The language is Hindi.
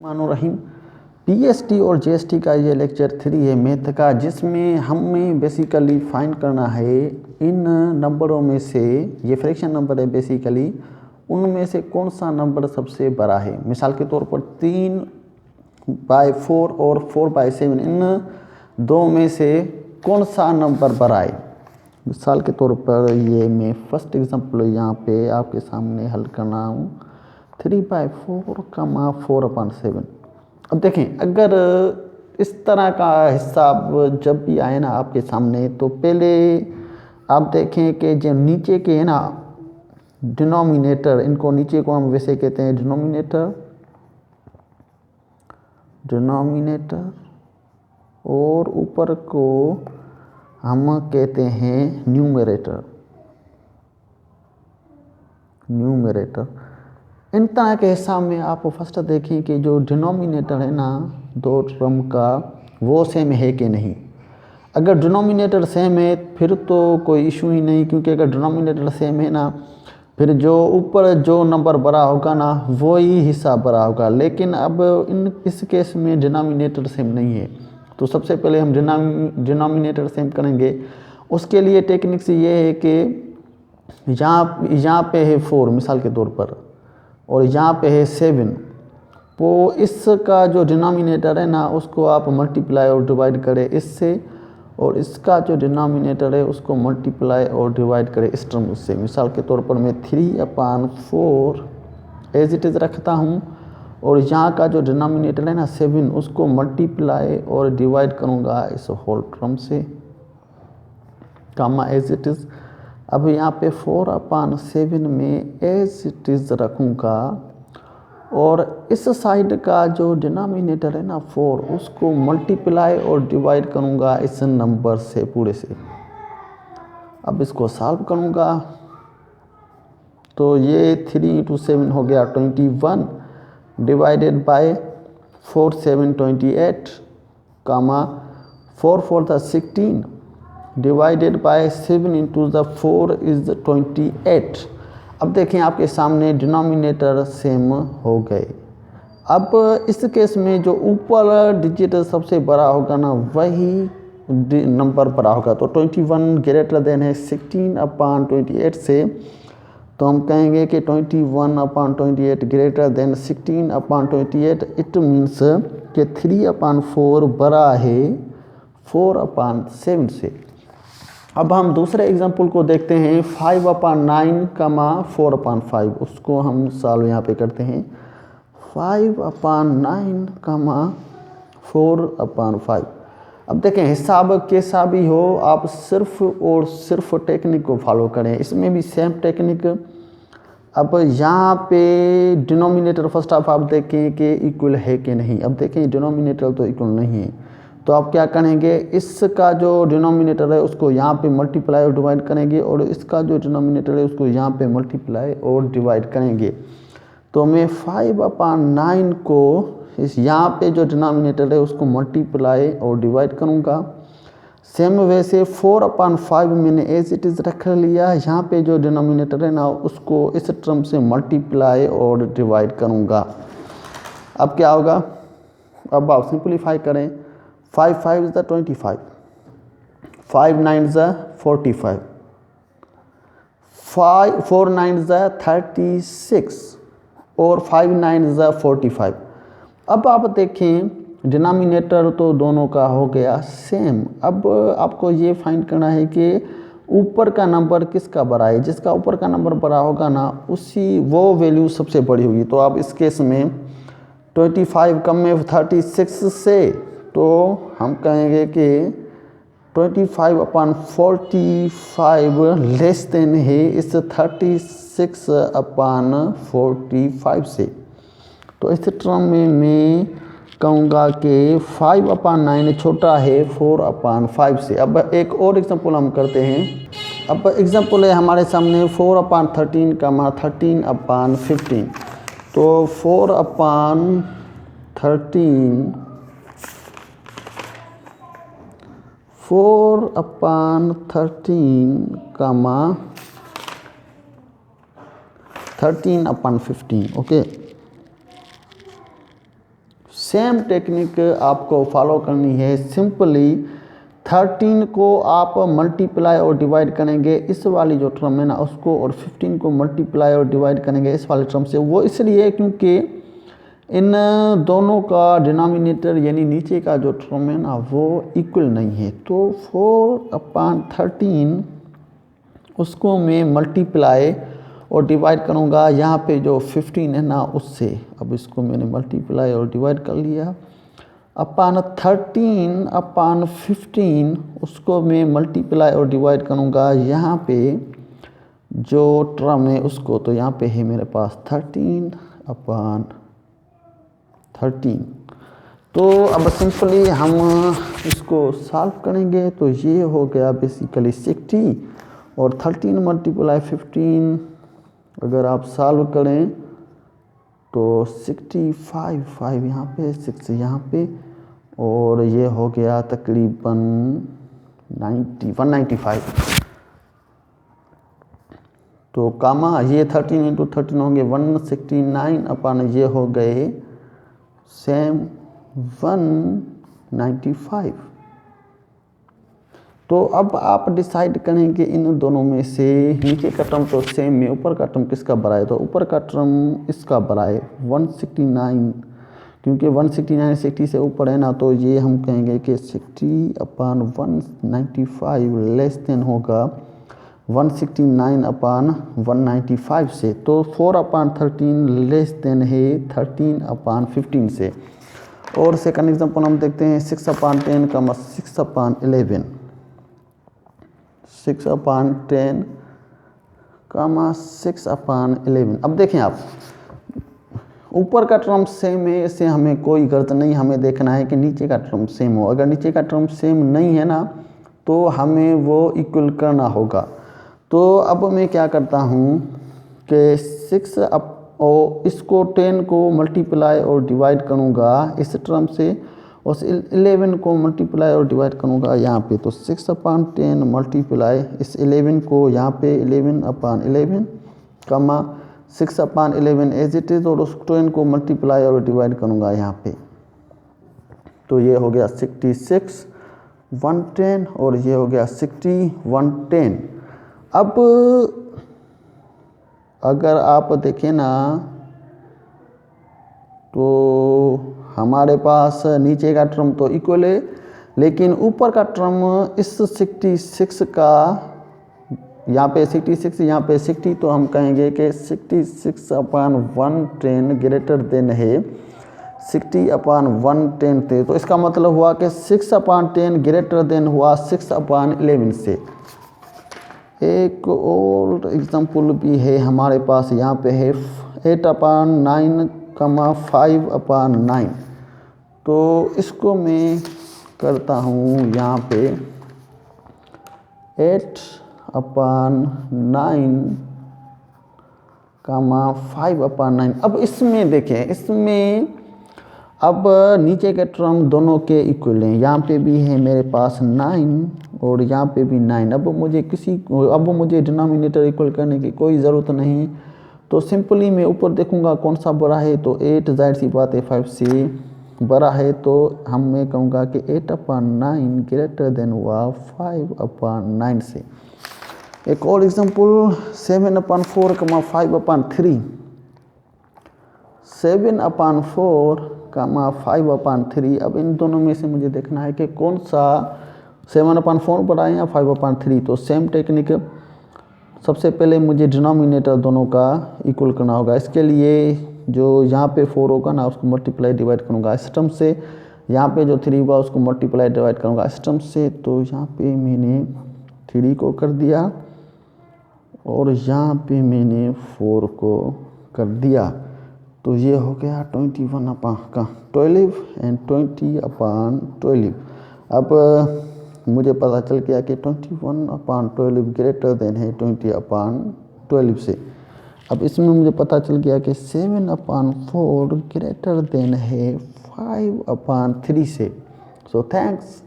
रहीम पीएसटी और जीएसटी का ये लेक्चर 3 है मैथ का, जिसमें हमें बेसिकली फाइंड करना है इन नंबरों में से, ये फ्रैक्शन नंबर है बेसिकली, उनमें से कौन सा नंबर सबसे बड़ा है। मिसाल के तौर पर 3/4 और 4/7, इन दो में से कौन सा नंबर बड़ा है। मिसाल के तौर पर ये मैं फर्स्ट एग्जांपल यहाँ पे आपके सामने हल करना हूँ, 3/4 4/7। अब देखें, अगर इस तरह का हिसाब जब भी आए ना आपके सामने, तो पहले आप देखें कि जो नीचे के है ना डिनोमिनेटर, इनको नीचे को हम वैसे कहते हैं डिनोमिनेटर, और ऊपर को हम कहते हैं न्यूमरेटर। इन तरह के हिसाब में आप फर्स्ट देखें कि जो डिनोमिनेटर है ना दो टर्म का, वो सेम है कि नहीं। अगर डिनोमिनेटर सेम है फिर तो कोई इशू ही नहीं, क्योंकि अगर डिनोमिनेटर सेम है ना, फिर जो ऊपर जो नंबर बड़ा होगा ना वही हिस्सा बड़ा होगा। लेकिन अब इस केस में डिनोमिनेटर सेम नहीं है, तो सबसे पहले हम डिनोमिनेटर सेम करेंगे। उसके लिए टेक्निक्स ये है कि यहाँ पे है 4 मिसाल के तौर पर, और यहाँ पे है 7, तो इसका जो डिनोमिनेटर है ना उसको आप मल्टीप्लाई और डिवाइड करें इससे, और इसका जो डिनोमिनेटर है उसको मल्टीप्लाई और डिवाइड करें इस टर्म से। मिसाल के तौर पर मैं 3/4 एज इट इज़ रखता हूँ, और यहाँ का जो डिनोमिनेटर है ना 7, उसको मल्टीप्लाई और डिवाइड करूँगा इस होल टर्म से, कामा एज इट इज़। अब यहाँ पे 4/7 में एज इट इज़ रखूँगा, और इस साइड का जो डिनोमिनेटर है ना 4, उसको मल्टीप्लाई और डिवाइड करूँगा इस नंबर से पूरे से। अब इसको सॉल्व करूँगा तो ये 3 × 7 हो गया 21, divided by 4 7 28, comma 4 4 16, divided by 7 × 4 is 28। अब देखें आपके सामने डिनोमिनेटर सेम हो गए। अब इस केस में जो ऊपर डिजिट सबसे बड़ा होगा ना वही नंबर बड़ा होगा। तो 21 ग्रेटर देन है 16/28 से, तो हम कहेंगे कि 21/28 ग्रेटर देन 16/28। इट मीन्स कि 3/4 बड़ा है 4/7 से। अब हम दूसरे एग्जाम्पल को देखते हैं, 5/9 4/5। उसको हम सॉल्व यहाँ पे करते हैं। 5/9 4/5। अब देखें, हिसाब कैसा भी हो, आप सिर्फ और सिर्फ टेक्निक को फॉलो करें। इसमें भी सेम टेक्निक। अब यहाँ पे डिनोमिनेटर फर्स्ट ऑफ आप देखें कि इक्वल है कि नहीं। अब देखें डिनोमिनेटर तो इक्वल नहीं है, तो आप क्या करेंगे, इसका जो डिनोमिनेटर है उसको यहाँ पे मल्टीप्लाई और डिवाइड करेंगे, और इसका जो डिनोमिनेटर है उसको यहाँ पे मल्टीप्लाई और डिवाइड करेंगे। तो मैं 5/9 को इस यहाँ पे जो डिनोमिनेटर है उसको मल्टीप्लाई और डिवाइड करूँगा। सेम वैसे 4/5 मैंने एज इट इज़ रख लिया। यहाँ पे जो डिनोमिनेटर है ना उसको इस टर्म से मल्टीप्लाई और डिवाइड करूँगा। अब क्या होगा, अब आप सिंप्लीफाई करें। 5 5 is 25, 5 9 is 45, 4 9 is 36, और 5 9 is 45। अब आप देखें डिनोमिनेटर तो दोनों का हो गया सेम। अब आपको ये फाइंड करना है कि ऊपर का नंबर किसका बड़ा है। जिसका ऊपर का नंबर बड़ा होगा ना उसी वो वैल्यू सबसे बड़ी होगी। तो आप इस केस में 25 कम में 36 से, तो हम कहेंगे कि 25/45 लेस देन है इस 36/45 से। तो इस टर्म में मैं कहूँगा कि 5/9 छोटा है 4/5 से। अब एक और एग्जांपल हम करते हैं। अब एग्जांपल है हमारे सामने 4/13 13/15। तो 4/13 13/15, ओके। सेम टेक्निक आपको फॉलो करनी है। सिंपली 13 को आप मल्टीप्लाई और डिवाइड करेंगे इस वाली जो टर्म है ना उसको, और 15 को मल्टीप्लाई और डिवाइड करेंगे इस वाले टर्म से। वो इसलिए क्योंकि इन दोनों का डिनोमिनेटर यानी नीचे का जो टर्म है ना वो इक्वल नहीं है। तो 4/13 उसको मैं मल्टीप्लाई और डिवाइड करूँगा यहाँ पे जो 15 है ना उससे। अब इसको मैंने मल्टीप्लाई और डिवाइड कर लिया। अपॉन 13/15 उसको मैं मल्टीप्लाई और डिवाइड करूँगा यहाँ पे जो टर्म है उसको। तो यहाँ पे है मेरे पास 13/13। तो अब सिंपली हम इसको सॉल्व करेंगे। तो ये हो गया बेसिकली 60 और 13 × 15 अगर आप सॉल्व करें तो 65, 5 यहाँ पे 6 यहाँ पे, और ये हो गया तकरीबन 195। तो कामा ये 13 × 13 होंगे 169 अपन ये हो गए सेम 195। तो अब आप डिसाइड करेंगे इन दोनों में से नीचे का टर्म तो सेम में, ऊपर का टर्म किसका बड़ा है। तो ऊपर का टर्म इसका बड़ा है 169, क्योंकि 169 60 से ऊपर है ना। तो ये हम कहेंगे कि 60/195 लेस देन होगा 169/195 से। तो 4/13 लेस देन है 13/15 से। और सेकंड एग्जांपल हम देखते हैं 6/10 का 6/11, 6/10 का 6/11। अब देखें आप, ऊपर का टर्म सेम है, इससे हमें कोई गलत नहीं, हमें देखना है कि नीचे का टर्म सेम हो। अगर नीचे का टर्म सेम नहीं है ना तो हमें वो इक्वल करना होगा। तो अब मैं क्या करता हूँ कि 6 और इसको 10 को मल्टीप्लाई और डिवाइड करूँगा इस टर्म से, और 11 को मल्टीप्लाई और डिवाइड करूँगा यहाँ पे। तो 6/10 मल्टीप्लाई इस 11 को यहाँ पे 11/11 कमा 6/11 एज इट इज़, और उस 10 को मल्टीप्लाई और डिवाइड करूँगा यहाँ पे। तो ये हो गया 66 110 और ये हो गया 60 110। अब अगर आप देखें ना तो हमारे पास नीचे का टर्म तो इक्वल है, लेकिन ऊपर का टर्म इस 66 का यहाँ पे 66 यहाँ पे 60, तो हम कहेंगे कि 66/110 ग्रेटर देन है 60/110 थे। तो इसका मतलब हुआ कि 6/10 ग्रेटर देन हुआ 6/11 से। एक और एग्जांपल भी है हमारे पास, यहाँ पे है 8/9 कमा 5/9। तो इसको मैं करता हूँ यहाँ पे 8/9 कमा 5/9। अब इसमें देखें, इसमें अब नीचे के टर्म दोनों के इक्वल हैं। यहाँ पे भी है मेरे पास 9 और यहाँ पे भी 9। अब मुझे डिनोमिनेटर इक्वल करने की कोई ज़रूरत नहीं। तो सिंपली मैं ऊपर देखूँगा कौन सा बड़ा है। तो 8 जाहिर सी बात है 5 से बड़ा है। तो मैं कहूँगा कि 8/9 ग्रेटर देन हुआ 5/9 से। एक और एग्जांपल 7/4 कमा 5/3, 7/4 कमा 5/3। अब इन दोनों में से मुझे देखना है कि कौन सा 7/4 बड़ा है या 5/3। तो सेम टेक्निक, सबसे पहले मुझे डिनोमिनेटर दोनों का इक्वल करना होगा। इसके लिए जो यहाँ पे 4 होगा ना उसको मल्टीप्लाई डिवाइड करूँगा इस टर्म से, यहाँ पे जो 3 होगा उसको मल्टीप्लाई डिवाइड करूँगा इस टर्म से। तो यहाँ पे मैंने 3 को कर दिया और यहाँ पे मैंने 4 को कर दिया। तो ये हो गया 21/12 एंड 20/12। अब मुझे पता चल गया कि 21/12 ग्रेटर देन है 20/12 से। अब इसमें मुझे पता चल गया कि 7/4 ग्रेटर देन है 5/3 से। So thanks.